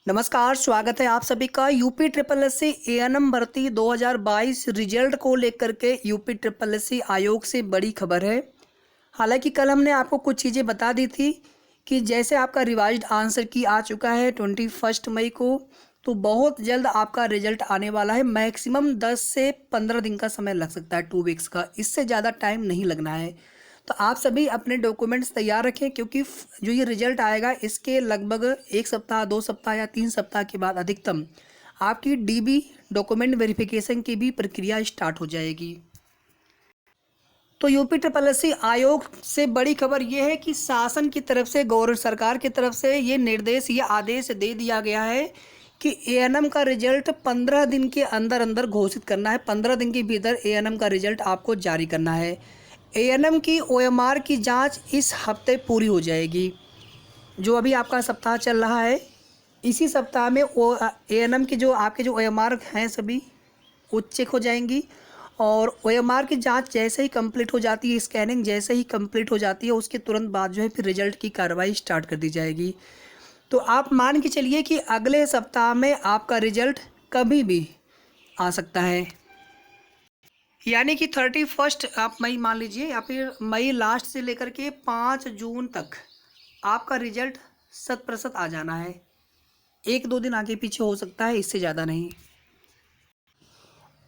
नमस्कार, स्वागत है आप सभी का। UP triple S C ANM भर्ती 2022 रिजल्ट को लेकर के यूपी ट्रिपल एस सी आयोग से बड़ी खबर है। हालांकि कल हमने आपको कुछ चीज़ें बता दी थी कि जैसे आपका रिवाइज्ड आंसर की आ चुका है 21 मई को, तो बहुत जल्द आपका रिजल्ट आने वाला है। मैक्सिमम 10 से 15 दिन का समय लग सकता है, 2 वीक्स का, इससे ज़्यादा टाइम नहीं लगना है। तो आप सभी अपने डॉक्यूमेंट्स तैयार रखें, क्योंकि जो ये रिजल्ट आएगा इसके लगभग 1 सप्ताह, 2 सप्ताह या 3 सप्ताह के बाद अधिकतम आपकी डीबी डॉक्यूमेंट वेरिफिकेशन की भी प्रक्रिया स्टार्ट हो जाएगी। तो यूपी ट्रिपल एस सी आयोग से बड़ी खबर यह है कि शासन की तरफ से, गवर्नमेंट सरकार की तरफ से ये निर्देश, ये आदेश दे दिया गया है कि एएनएम का रिजल्ट 15 दिन के अंदर अंदर घोषित करना है। 15 दिन के भीतर एएनएम का रिजल्ट आपको जारी करना है। एएनएम की ओएमआर की जांच इस हफ्ते पूरी हो जाएगी। जो अभी आपका सप्ताह चल रहा है, इसी सप्ताह में एएनएम की जो आपके जो ओएमआर हैं सभी वो चेक हो जाएंगी। और ओएमआर की जांच जैसे ही कंप्लीट हो जाती है, स्कैनिंग जैसे ही कंप्लीट हो जाती है, उसके तुरंत बाद जो है फिर रिजल्ट की कार्रवाई स्टार्ट कर दी जाएगी। तो आप मान के चलिए कि अगले सप्ताह में आपका रिजल्ट कभी भी आ सकता है, यानी कि 31 आप मई मान लीजिए, या फिर मई लास्ट से लेकर के 5 जून तक आपका रिजल्ट 100% आ जाना है। 1-2 दिन आगे पीछे हो सकता है, इससे ज़्यादा नहीं।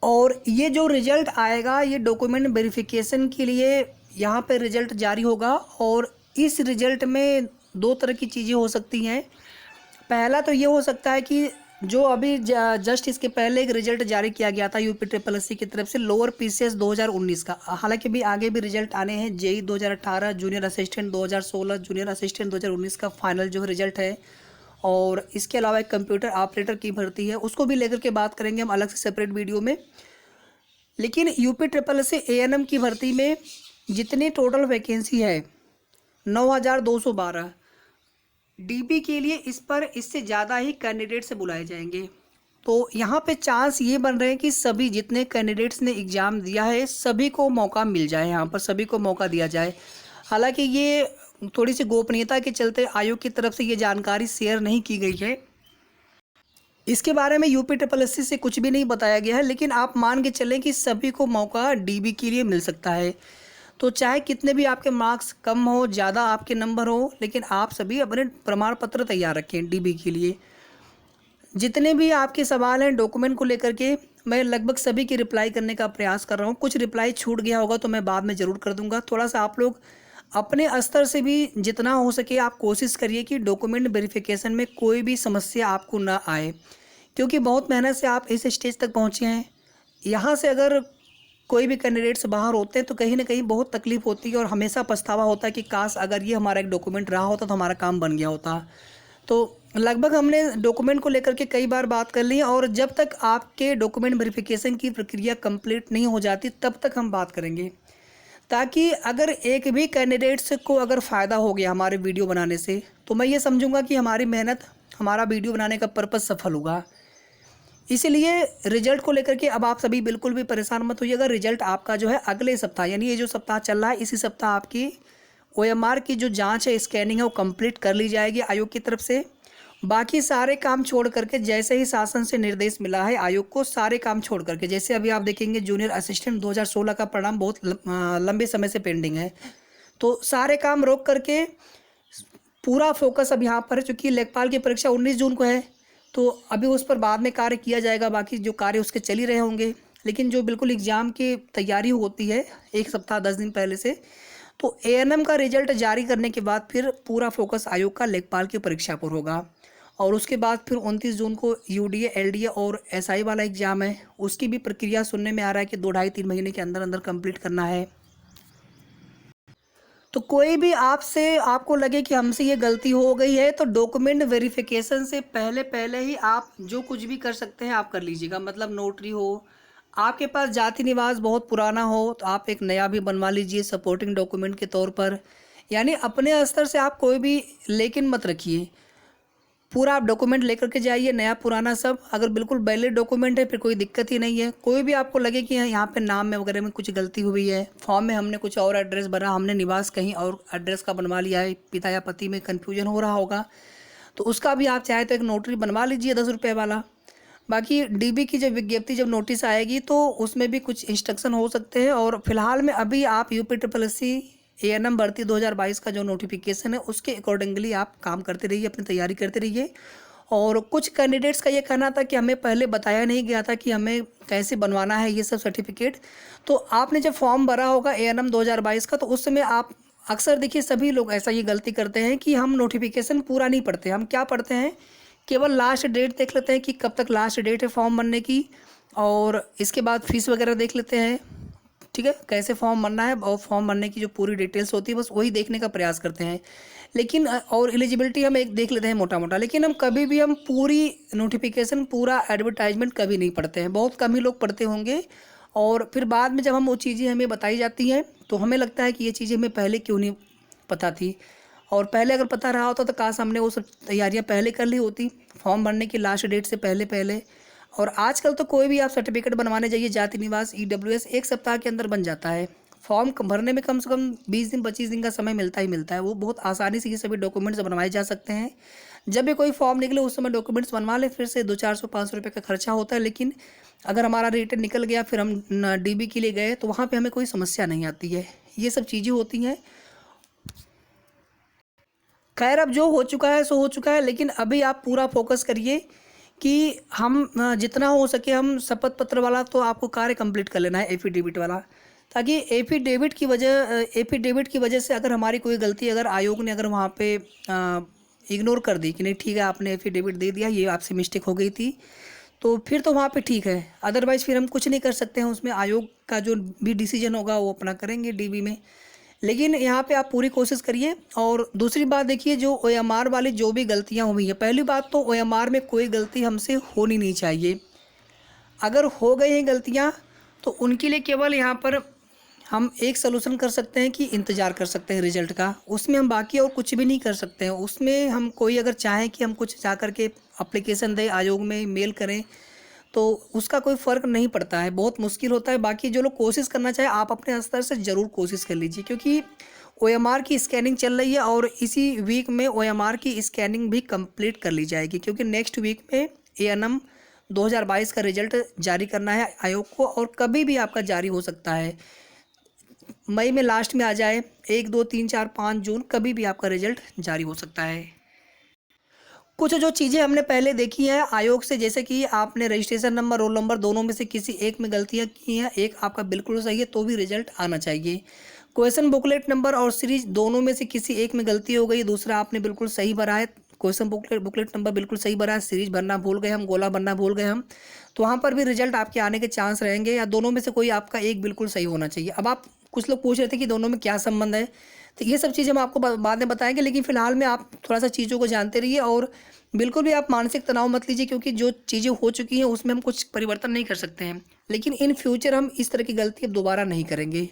और ये जो रिजल्ट आएगा, ये डॉक्यूमेंट वेरिफिकेशन के लिए यहाँ पे रिजल्ट जारी होगा। और इस रिजल्ट में 2 तरह की चीज़ें हो सकती हैं। पहला तो ये हो सकता है कि जो अभी जस्ट इसके पहले एक रिजल्ट जारी किया गया था यूपी ट्रिपल एस सी की तरफ से, लोअर पीसीएस 2019 का, हालांकि भी आगे भी रिजल्ट आने हैं। JE 2018, junior assistant 2016, junior assistant 2019 का फाइनल जो रिजल्ट है। और इसके अलावा एक कंप्यूटर ऑपरेटर की भर्ती है, उसको भी लेकर के बात करेंगे हम अलग से सेपरेट वीडियो में। लेकिन UP triple S C ANM की भर्ती में जितनी टोटल वैकेंसी है 9212, डीबी के लिए इस पर इससे ज़्यादा ही कैंडिडेट से बुलाए जाएंगे। तो यहाँ पे चांस ये बन रहे हैं कि सभी जितने कैंडिडेट्स ने एग्ज़ाम दिया है सभी को मौका मिल जाए, यहाँ पर सभी को मौका दिया जाए। हालांकि ये थोड़ी सी गोपनीयता के चलते आयोग की तरफ से ये जानकारी शेयर नहीं की गई है। इसके बारे में यूपी ट्रिपल एस सी से कुछ भी नहीं बताया गया है, लेकिन आप मान के चलें कि सभी को मौका डीबी के लिए मिल सकता है। तो चाहे कितने भी आपके मार्क्स कम हो, ज़्यादा आपके नंबर हो, लेकिन आप सभी अपने प्रमाण पत्र तैयार रखें डीबी के लिए। जितने भी आपके सवाल हैं डॉक्यूमेंट को लेकर के, मैं लगभग सभी की रिप्लाई करने का प्रयास कर रहा हूँ। कुछ रिप्लाई छूट गया होगा तो मैं बाद में ज़रूर कर दूँगा। थोड़ा सा आप लोग अपने स्तर से भी जितना हो सके आप कोशिश करिए कि डॉक्यूमेंट वेरिफिकेशन में कोई भी समस्या आपको ना आए, क्योंकि बहुत मेहनत से आप इस स्टेज तक पहुँचे हैं। यहाँ से अगर कोई भी कैंडिडेट्स बाहर होते हैं तो कहीं ना कहीं बहुत तकलीफ होती है और हमेशा पछतावा होता है कि काश अगर ये हमारा एक डॉक्यूमेंट रहा होता तो हमारा काम बन गया होता। तो लगभग हमने डॉक्यूमेंट को लेकर के कई बार बात कर ली है, और जब तक आपके डॉक्यूमेंट वेरिफिकेशन की प्रक्रिया कंप्लीट नहीं हो जाती तब तक हम बात करेंगे, ताकि अगर एक भी कैंडिडेट्स को अगर फ़ायदा हो गया हमारे वीडियो बनाने से, तो मैं ये समझूंगा कि हमारी मेहनत, हमारा वीडियो बनाने का पर्पज़ सफल होगा। इसीलिए रिजल्ट को लेकर के अब आप सभी बिल्कुल भी परेशान मत होइएगा। रिजल्ट आपका जो है अगले सप्ताह, यानी ये जो सप्ताह चल रहा है इसी सप्ताह आपकी ओएमआर की जो जांच है, स्कैनिंग है, वो कंप्लीट कर ली जाएगी आयोग की तरफ से। बाकी सारे काम छोड़ करके, जैसे ही शासन से निर्देश मिला है आयोग को, सारे काम छोड़ करके, जैसे अभी आप देखेंगे जूनियर असिस्टेंट 2016 का परिणाम बहुत लंबे समय से पेंडिंग है, तो सारे काम रोक करके पूरा फोकस अब यहाँ पर है। चूँकि लेखपाल की परीक्षा 19 जून को है, तो अभी उस पर बाद में कार्य किया जाएगा, बाकी जो कार्य उसके चल ही रहे होंगे। लेकिन जो बिल्कुल एग्ज़ाम की तैयारी होती है 1 सप्ताह 10 दिन पहले से, तो एएनएम का रिजल्ट जारी करने के बाद फिर पूरा फोकस आयोग का लेखपाल की परीक्षा पर होगा। और उसके बाद फिर 29 जून को यूडीए, एलडीए और एसआई वाला एग्ज़ाम है, उसकी भी प्रक्रिया सुनने में आ रहा है कि 2 ढाई 3 महीने के अंदर अंदर कंप्लीट करना है। तो कोई भी आपसे, आपको लगे कि हमसे ये गलती हो गई है, तो डॉक्यूमेंट वेरिफिकेशन से पहले पहले ही आप जो कुछ भी कर सकते हैं आप कर लीजिएगा। मतलब नोटरी हो, आपके पास जाति निवास बहुत पुराना हो तो आप एक नया भी बनवा लीजिए सपोर्टिंग डॉक्यूमेंट के तौर पर। यानी अपने स्तर से आप कोई भी लेकिन मत रखिए, पूरा आप डॉक्यूमेंट लेकर के जाइए, नया पुराना सब। अगर बिल्कुल वैलिड डॉक्यूमेंट है फिर कोई दिक्कत ही नहीं है। कोई भी आपको लगे कि यहाँ पे नाम में वगैरह में कुछ गलती हुई है, फॉर्म में हमने कुछ और एड्रेस भरा, हमने निवास कहीं और एड्रेस का बनवा लिया है, पिता या पति में कन्फ्यूजन हो रहा होगा, तो उसका भी आप चाहे तो एक नोटरी बनवा लीजिए 10 रुपये वाला। बाकी डीबी की जब विज्ञप्ति जब नोटिस आएगी तो उसमें भी कुछ इंस्ट्रक्शन हो सकते हैं। और फिलहाल में अभी आप यूपीट्रिपलएससी एएनएम भर्ती 2022 का जो नोटिफिकेशन है उसके अकॉर्डिंगली आप काम करते रहिए, अपनी तैयारी करते रहिए। और कुछ कैंडिडेट्स का ये कहना था कि हमें पहले बताया नहीं गया था कि हमें कैसे बनवाना है ये सब सर्टिफिकेट। तो आपने जब फॉर्म भरा होगा एएनएम 2022 का, तो उस समय आप अक्सर देखिए सभी लोग ऐसा ये गलती करते हैं कि हम नोटिफिकेशन पूरा नहीं पढ़ते। हम क्या पढ़ते हैं, केवल लास्ट डेट देख लेते हैं कि कब तक लास्ट डेट है फॉर्म भरने की, और इसके बाद फीस वगैरह देख लेते हैं, ठीक है, कैसे फॉर्म भरना है, और फॉर्म भरने की जो पूरी डिटेल्स होती है बस वही देखने का प्रयास करते हैं। लेकिन और एलिजिबिलिटी हम एक देख लेते हैं मोटा मोटा, लेकिन हम कभी भी हम पूरी नोटिफिकेशन पूरा एडवर्टाइजमेंट कभी नहीं पढ़ते हैं। बहुत कम ही लोग पढ़ते होंगे। और फिर बाद में जब हम वो चीज़ें हमें बताई जाती हैं तो हमें लगता है कि ये चीज़ें हमें पहले क्यों नहीं पता थी, और पहले अगर पता रहा होता तो काश हमने वो सब तैयारियां पहले कर ली होती फॉर्म भरने की लास्ट डेट से पहले पहले। और आजकल तो कोई भी आप सर्टिफिकेट बनवाने जाइए, जाति निवास ईडब्ल्यूएस 1 सप्ताह के अंदर बन जाता है। फॉर्म भरने में कम से कम 20 दिन 25 दिन का समय मिलता ही मिलता है। वो बहुत आसानी से ये सभी डॉक्यूमेंट्स बनवाए जा सकते हैं। जब भी कोई फॉर्म निकले उस समय डॉक्यूमेंट्स बनवा ले, फिर से 200-400-500 रुपये का खर्चा होता है। लेकिन अगर हमारा रिटर्न निकल गया, फिर हम डीबी के लिए गए, तो वहाँ पे हमें कोई समस्या नहीं आती है। ये सब चीज़ें होती हैं। खैर अब जो हो चुका है सो हो चुका है, लेकिन अभी आप पूरा फोकस करिए कि हम जितना हो सके हम शपथ पत्र वाला तो आपको कार्य कंप्लीट कर लेना है, एफिडेविट वाला, ताकि एफिडेविट की वजह से अगर हमारी कोई गलती अगर आयोग ने अगर वहाँ पे इग्नोर कर दी कि नहीं ठीक है आपने एफिडेविट दे दिया, ये आपसे मिस्टेक हो गई थी, तो फिर तो वहाँ पे ठीक है। अदरवाइज़ फिर हम कुछ नहीं कर सकते हैं, उसमें आयोग का जो भी डिसीजन होगा वो अपना करेंगे डीबी में। लेकिन यहाँ पे आप पूरी कोशिश करिए। और दूसरी बात देखिए, जो ओएमआर वाली जो भी गलतियाँ हुई हैं, पहली बात तो ओएमआर में कोई गलती हमसे होनी नहीं चाहिए। अगर हो गई हैं गलतियाँ तो उनके लिए केवल यहाँ पर हम एक सलूशन कर सकते हैं कि इंतज़ार कर सकते हैं रिजल्ट का। उसमें हम बाकी और कुछ भी नहीं कर सकते हैं। उसमें हम कोई अगर चाहें कि हम कुछ जा कर के एप्लीकेशन दें, आयोग में मेल करें, तो उसका कोई फ़र्क नहीं पड़ता है, बहुत मुश्किल होता है। बाकी जो लोग कोशिश करना चाहे आप अपने स्तर से ज़रूर कोशिश कर लीजिए, क्योंकि ओएमआर की स्कैनिंग चल रही है और इसी वीक में ओएमआर की स्कैनिंग भी कंप्लीट कर ली जाएगी, क्योंकि नेक्स्ट वीक में एएनएम 2022 का रिजल्ट जारी करना है आयोग को, और कभी भी आपका जारी हो सकता है। मई में लास्ट में आ जाए, 1, 2, 3, 4, 5 जून कभी भी आपका रिजल्ट जारी हो सकता है। कुछ जो चीज़ें हमने पहले देखी हैं आयोग से, जैसे कि आपने रजिस्ट्रेशन नंबर, रोल नंबर दोनों में से किसी एक में गलतियां की हैं, एक आपका बिल्कुल सही है तो भी रिजल्ट आना चाहिए। क्वेश्चन बुकलेट नंबर और सीरीज दोनों में से किसी एक में गलती हो गई, दूसरा आपने बिल्कुल सही भरा है, क्वेश्चन बुकलेट नंबर बिल्कुल सही भरा है, सीरीज भरना भूल गए हम, गोला भरना भूल गए हम, तो वहाँ पर भी रिजल्ट आपके आने के चांस रहेंगे। या दोनों में से कोई आपका एक बिल्कुल सही होना चाहिए। अब आप कुछ लोग पूछ रहे थे कि दोनों में क्या संबंध है, तो ये सब चीज़ें हम आपको बाद में बताएंगे। लेकिन फिलहाल में आप थोड़ा सा चीज़ों को जानते रहिए, और बिल्कुल भी आप मानसिक तनाव मत लीजिए, क्योंकि जो चीज़ें हो चुकी हैं उसमें हम कुछ परिवर्तन नहीं कर सकते हैं। लेकिन इन फ्यूचर हम इस तरह की गलती अब दोबारा नहीं करेंगे।